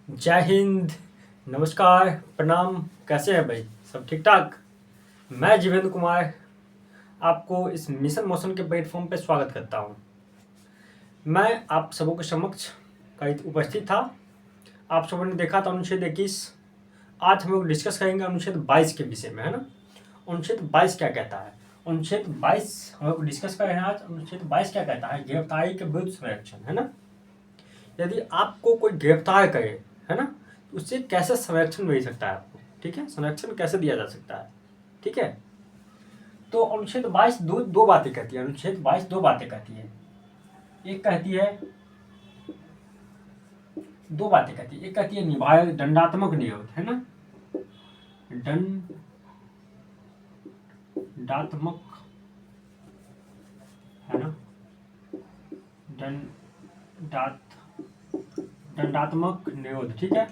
जय हिंद। नमस्कार, प्रणाम। कैसे हैं भाई? सब ठीक ठाक? मैं जीवेंद्र कुमार आपको इस मिशन मोशन के प्लेटफॉर्म पे स्वागत करता हूं। मैं आप सबों के समक्ष कहीं उपस्थित था। आप सबों ने देखा था अनुच्छेद 21। आज हम लोग डिस्कस करेंगे अनुच्छेद 22 के विषय में, है ना। अनुच्छेद 22 क्या कहता है? अनुच्छेद 22 हम लोग डिस्कस कर रहे हैं आज। अनुच्छेद 22 क्या कहता है? गिरफ्तारी के विरुद्ध संरक्षण, है ना। यदि आपको कोई गिरफ्तार करे, है ना, तो उससे कैसे संरक्षण मिल सकता है आपको? ठीक है, संरक्षण कैसे दिया जा सकता है? ठीक है। तो अनुच्छेद 22 दो बातें कहती है। अनुच्छेद 22 दो बातें कहती है। एक कहती है, दो बातें कहती है। एक कहती है निवारक दंडात्मक निरोध, है ना, दंडात्मक, है ना, दंडात्मक निरोध। ठीक है,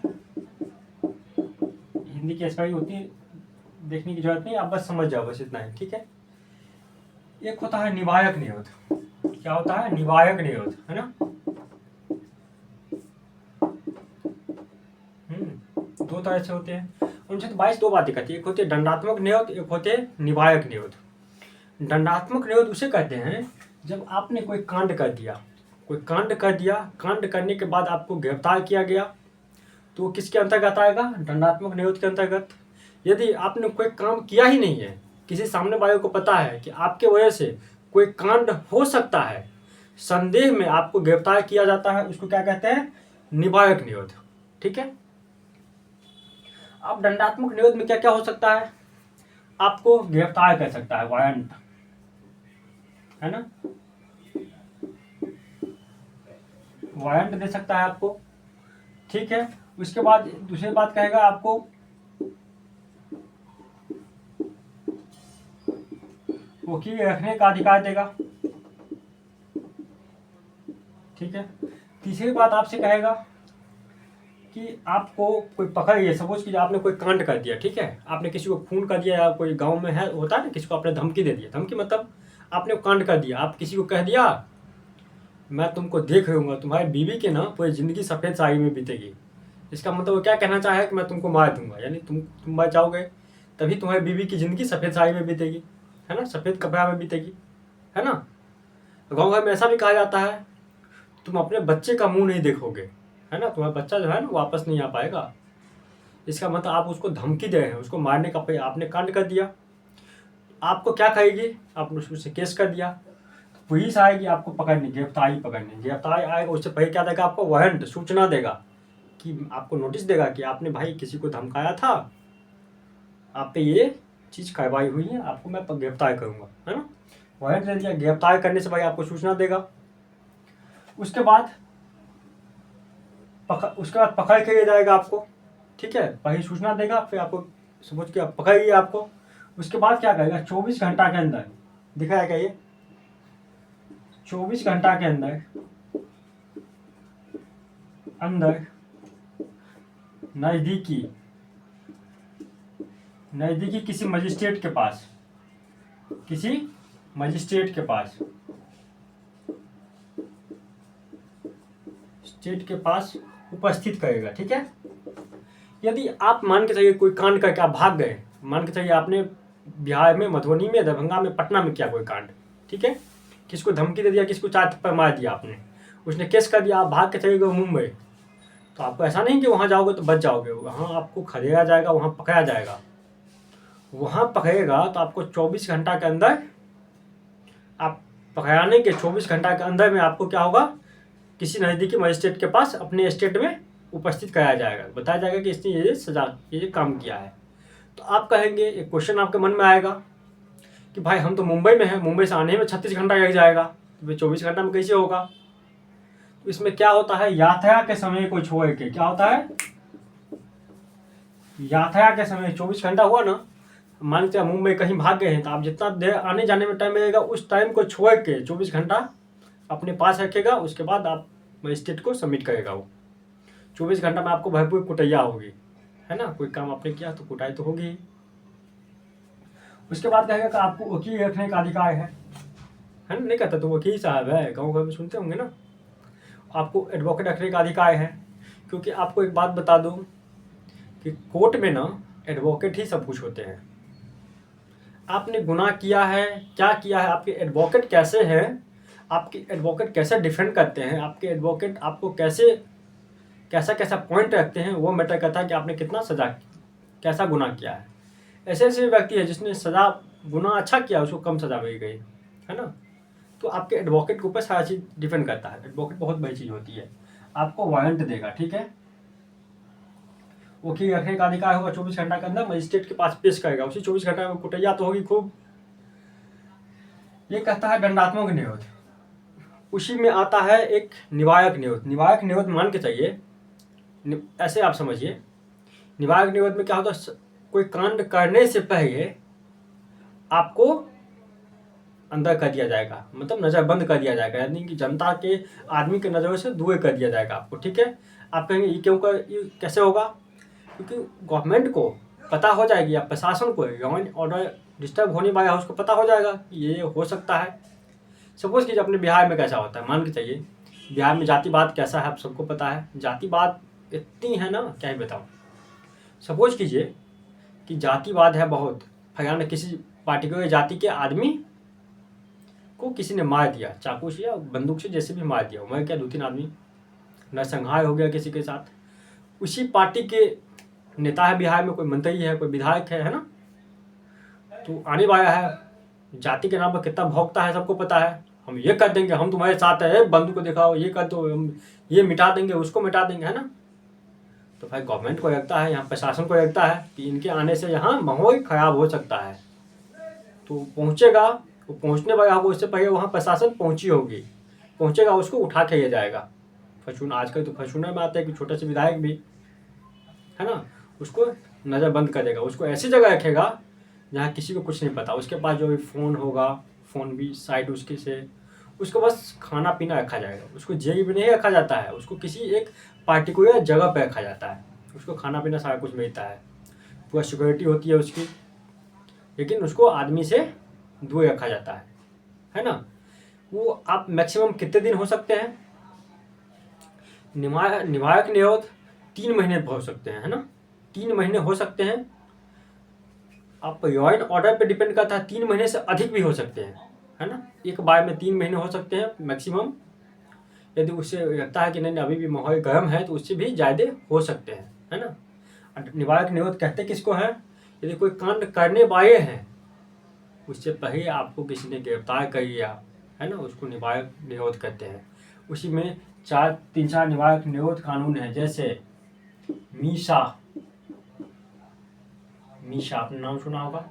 हिंदी की स्पेलिंग होती है, देखने की जरूरत नहीं, आप बस समझ जाओ, बस इतना है। ठीक है। एक होता है निवारक निरोध। क्या होता है? निवारक निरोध, है ना। दो तरह से होते हैं। अनुच्छेद 22 दो बातें कहती है। एक होती है दंडात्मक निरोध, एक होते हैं निवारक निरोध। दंडात्मक निरोध उसे कहते हैं जब आपने कोई कांड कर दिया, कांड करने के बाद आपको गिरफ्तार किया गया, तो वो किसके अंतर्गत आएगा? दंडात्मक निरोध के अंतर्गत। यदि आपने कोई काम किया ही नहीं है, किसी सामने वाले को पता है कि आपके वजह से कोई कांड हो सकता है, संदेह में आपको गिरफ्तार किया जाता है, उसको क्या कहते हैं? निवारक निरोध। ठीक है। अब दंडात्मक निरोध में क्या क्या हो सकता है? आपको गिरफ्तार कर सकता है, वारंट, है ना, वारंट दे सकता है आपको। ठीक है। उसके बाद दूसरी बात कहेगा, आपको वकील रखने का अधिकार देगा। ठीक है। तीसरी बात आपसे कहेगा कि आपको कोई पकड़ लिया, सपोज कि आपने कोई कांड कर दिया, ठीक है, आपने किसी को खून कर दिया, या कोई गांव में है होता है ना, किसी को आपने धमकी दे दिया। धमकी मतलब आपने कांड कर दिया, आप किसी को कह दिया मैं तुमको देख रहूंगा, तुम्हारी बीवी के ना पूरी जिंदगी सफ़ेद साड़ी में बीतेगी। इसका मतलब वो क्या कहना चाहे कि मैं तुमको मार दूंगा, यानी तुम मर जाओगे, तभी तुम्हारी बीवी की जिंदगी सफ़ेद साड़ी में बीतेगी, है ना, सफ़ेद कपड़ा में बीतेगी, है ना। गाँव घर में ऐसा भी कहा जाता है, तुम अपने बच्चे का मुंह नहीं देखोगे, है ना, तुम्हारा बच्चा जो है ना वापस नहीं आ पाएगा। इसका मतलब आप उसको धमकी दे रहे हैं, उसको मारने का आपने कांड कर दिया। आपको क्या कहेगी? आपने उससे केस कर दिया, पुलिस आएगी आपको पकड़ने, गिरफ्तारी आएगा। उससे पहले क्या देगा? आपको वारंट, सूचना देगा, कि आपको नोटिस देगा कि आपने भाई किसी को धमकाया था, आप पे ये चीज़ कार्रवाई हुई है, आपको मैं गिरफ्तार करूँगा, है ना। वारंट दे दिया, गिरफ्तार करने से भाई आपको सूचना देगा। उसके बाद पकड़ के ले जाएगा आपको। ठीक है, पहले सूचना देगा, फिर आपको समझ के पकड़ लिया आपको। उसके बाद क्या करेगा? 24 घंटा के अंदर, दिखा है क्या ये? 24 घंटा के अंदर नज़दीकी किसी मजिस्ट्रेट के पास उपस्थित करेगा। ठीक है। यदि आप मान के चलिए कोई कांड करके आप भाग गए, मान के चलिए आपने बिहार में, मधुबनी में, दरभंगा में, पटना में किया कोई कांड, ठीक है, किसको धमकी दे दिया, किसको चार थप्पड़ मार दिया आपने, उसने केस कर दिया, आप भाग के चले गए मुंबई, तो आपको ऐसा नहीं कि वहाँ जाओगे तो बच जाओगे, वहाँ आपको खदेड़ा जाएगा, वहाँ पकड़ा जाएगा। वहाँ पकड़ेगा तो आपको 24 घंटा के अंदर, आप पकड़ाने के 24 घंटा के अंदर में आपको क्या होगा? किसी नज़दीकी मजिस्ट्रेट के पास अपने स्टेट में उपस्थित कराया जाएगा, बताया जाएगा कि इसने ये काम किया है। तो आप कहेंगे, एक क्वेश्चन आपके मन में आएगा कि भाई हम तो मुंबई में हैं, मुंबई से आने में 36 घंटा लग जाएगा, तो फिर 24 घंटा में कैसे होगा? तो इसमें क्या होता है? यात्रा के समय को छोड़ के, क्या होता है? यात्रा के समय 24 घंटा हुआ ना, मान लीजिए मुंबई कहीं भाग गए हैं, तो आप जितना देर आने जाने में टाइम लगेगा, उस टाइम को छोड़ के 24 घंटा अपने पास रखेगा। उसके बाद आप मजिस्ट्रेट को सबमिट करेगा। वो 24 घंटा में आपको भरपूर कुटैया होगी, है ना, कोई काम आपने किया तो कुटाई तो होगी। उसके बाद कहेगा कि आपको वकील रखने का अधिकार है ना, नहीं कहता तो वकील साहब है, गाँव घर में सुनते होंगे ना। आपको एडवोकेट रखने का अधिकार है। क्योंकि आपको एक बात बता दूं कि कोर्ट में ना एडवोकेट ही सब कुछ होते हैं। आपने गुनाह किया है, क्या किया है, आपके एडवोकेट कैसे हैं, आपके एडवोकेट कैसे डिफेंड करते हैं, आपके एडवोकेट आपको कैसे कैसा कैसा पॉइंट रखते हैं, वो मैटर करता है कि आपने कितना सजा, कैसा गुनाह किया है। ऐसे ऐसे व्यक्ति है जिसने सजा, गुनाह अच्छा किया, उसको कम सजा मिल गई, है ना। तो आपके एडवोकेट के ऊपर सारा चीज़ डिपेंड करता है। एडवोकेट बहुत बड़ी चीज़ होती है, आपको वारंट देगा, ठीक है। वकील रखने का अधिकार होगा 24 घंटा के अंदर, मजिस्ट्रेट के पास पेश करेगा, उसी 24 घंटा में कुटैया तो होगी खूब। ये कहता है दंडात्मक निरोध, उसी में आता है एक निवारक निरोध। निवारक निरोध मान के चाहिए, ऐसे आप समझिए, निवारक निरोध में क्या होता है, कोई कांड करने से पहले आपको अंदर कर दिया जाएगा, मतलब नज़रबंद कर दिया जाएगा, यानी कि जनता के, आदमी के नज़रों से दूर कर दिया जाएगा आपको, ठीक है। आप कहेंगे ये क्यों ये कैसे होगा, क्योंकि गवर्नमेंट को पता हो जाएगी या प्रशासन को लॉ एंड ऑर्डर डिस्टर्ब होने वाला है उसको पता हो जाएगा कि ये हो सकता है। सपोज कीजिए अपने बिहार में कैसा होता है, मान के चाहिए बिहार में जातिवाद कैसा है आप सबको पता है। जातिवाद इतनी है ना, क्या ही बताऊँ। सपोज कीजिए कि जातिवाद है बहुत, फलाना किसी पार्टिकुलर जाति के आदमी को किसी ने मार दिया, चाकू से या बंदूक से, जैसे भी मार दिया, मर क्या 2-3 आदमी, नरसंहार हो गया किसी के साथ। उसी पार्टी के नेता है बिहार में, कोई मंत्री है, कोई विधायक है ना, तो आने वाला है, जाति के नाम पर कितना भौंकता है सबको पता है। हम ये कर देंगे, हम तुम्हारे साथ है, बंदूक को दिखाओ, ये कर दो, हम ये मिटा देंगे, उसको मिटा देंगे, है ना। तो भाई गवर्नमेंट को लगता है, यहाँ प्रशासन को लगता है कि इनके आने से यहाँ माहौल खराब हो सकता है, तो पहुँचेगा, वो पहुँचने वाला होगा, उससे पहले वहाँ प्रशासन पहुँची होगी, पहुँचेगा, उसको उठा के ले जाएगा। फॉर्चून आजकल तो फॉर्चूनर में आते हैं कि छोटे से विधायक भी, है ना, उसको नज़रबंद करेगा, उसको ऐसी जगह रखेगा जहाँ किसी को कुछ नहीं पता। उसके पास जो भी फ़ोन होगा, फ़ोन भी साइड उसके से, उसको बस खाना पीना रखा जाएगा, उसको जेल में नहीं रखा जाता है, उसको किसी एक पार्टिकुलर जगह पर रखा जाता है, उसको खाना पीना सारा कुछ मिलता है, पूरा सिक्योरिटी होती है उसकी, लेकिन उसको आदमी से दूर रखा जाता है ना। वो आप मैक्सिमम कितने दिन हो सकते हैं, निवारक निरोध 3 महीने हो सकते हैं, है ना, 3 महीने हो सकते हैं। आप लॉ एंड ऑर्डर पे डिपेंड करता है, 3 महीने से अधिक भी हो सकते हैं, है ना। एक बार में 3 महीने हो सकते हैं मैक्सिमम। यदि उससे लगता है कि नहीं अभी भी माहौल गर्म है तो उससे भी ज़्यादा हो सकते हैं, है ना। निवारक निरोध कहते किसको है, यदि कोई कांड करने वाले हैं, उससे पहले आपको किसी ने गिरफ्तार कर लिया, है ना, उसको निवारक निरोध कहते हैं। उसी में 3-4 निवारक निरोध कानून है, जैसे मीसा आपने नाम सुना होगा,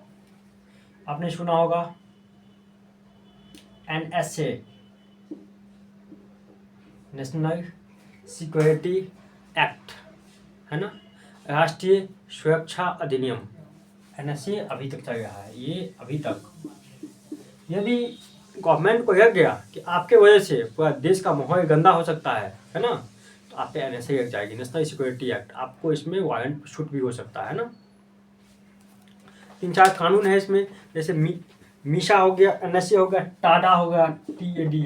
आपने सुना होगा NSA, नेशनल सिक्योरिटी एक्ट, है ना, राष्ट्रीय सुरक्षा अधिनियम। NSA अभी तक चल रहा है, ये अभी तक। यदि गवर्नमेंट को लग गया कि आपके वजह से पूरा देश का माहौल गंदा हो सकता है ना, तो आप पे NSA लग जाएगी, नेशनल सिक्योरिटी एक्ट। आपको इसमें वारंट शूट भी हो सकता है ना। 3-4 कानून है इसमें, जैसे मीसा हो गया, NSA हो गया, टाडा हो गया, TADA,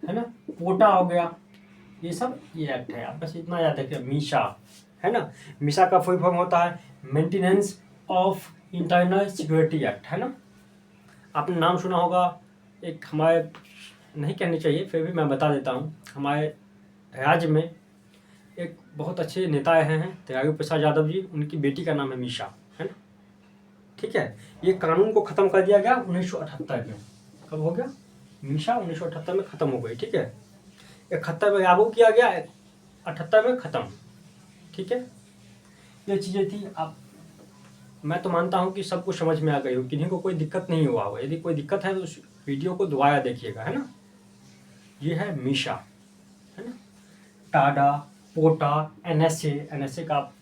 है ना, पोटा हो गया, ये सब ये एक्ट है। आप बस इतना याद रखिए, मीसा, है ना। मीसा का फुल फॉर्म होता है maintenance of internal security act, है ना। आपने नाम सुना होगा, एक हमारे, नहीं कहनी चाहिए फिर भी मैं बता देता हूँ, हमारे राज्य में एक बहुत अच्छे नेता आए हैं तेजस्वी प्रसाद यादव जी, उनकी बेटी का नाम है मीसा, है ना, ठीक है। ये कानून को ख़त्म कर दिया गया 1978 में। कब हो गया, मीसा 1978 में ख़त्म हो गई, ठीक है। 71 में लागू किया गया, 78 में ख़त्म, ठीक है। ये चीज़ें थी। आप, मैं तो मानता हूँ कि सब कुछ समझ में आ गई हो, किन्हीं को कोई दिक्कत नहीं हुआ हो। यदि कोई दिक्कत है तो उस वीडियो को दोबारा देखिएगा, है ना। ये है मीसा, है ना। टाडा, पोटा, NSA का आप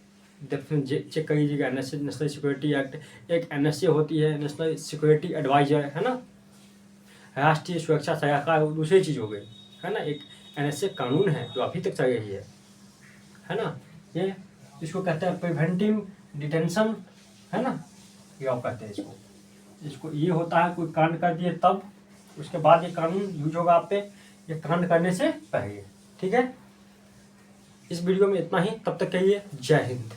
चेक कर लीजिएगा, NSA नेशनल सिक्योरिटी एक्ट। एक NSA होती है नेशनल सिक्योरिटी एडवाइजर, है ना, राष्ट्रीय सुरक्षा सलाहकार, दूसरी चीज़ हो गई, है ना। एक NSA कानून है जो अभी तक चल रही है ना। ये इसको कहते हैं प्रिवेंटिव डिटेंशन, है ना, लॉ कहते हैं इसको। ये होता है कोई कांड कर दिए तब, उसके बाद ये कानून यूज होगा आप पे, ये कांड करने से पहले, ठीक है। इस वीडियो में इतना ही, तब तक के लिए जय हिंद।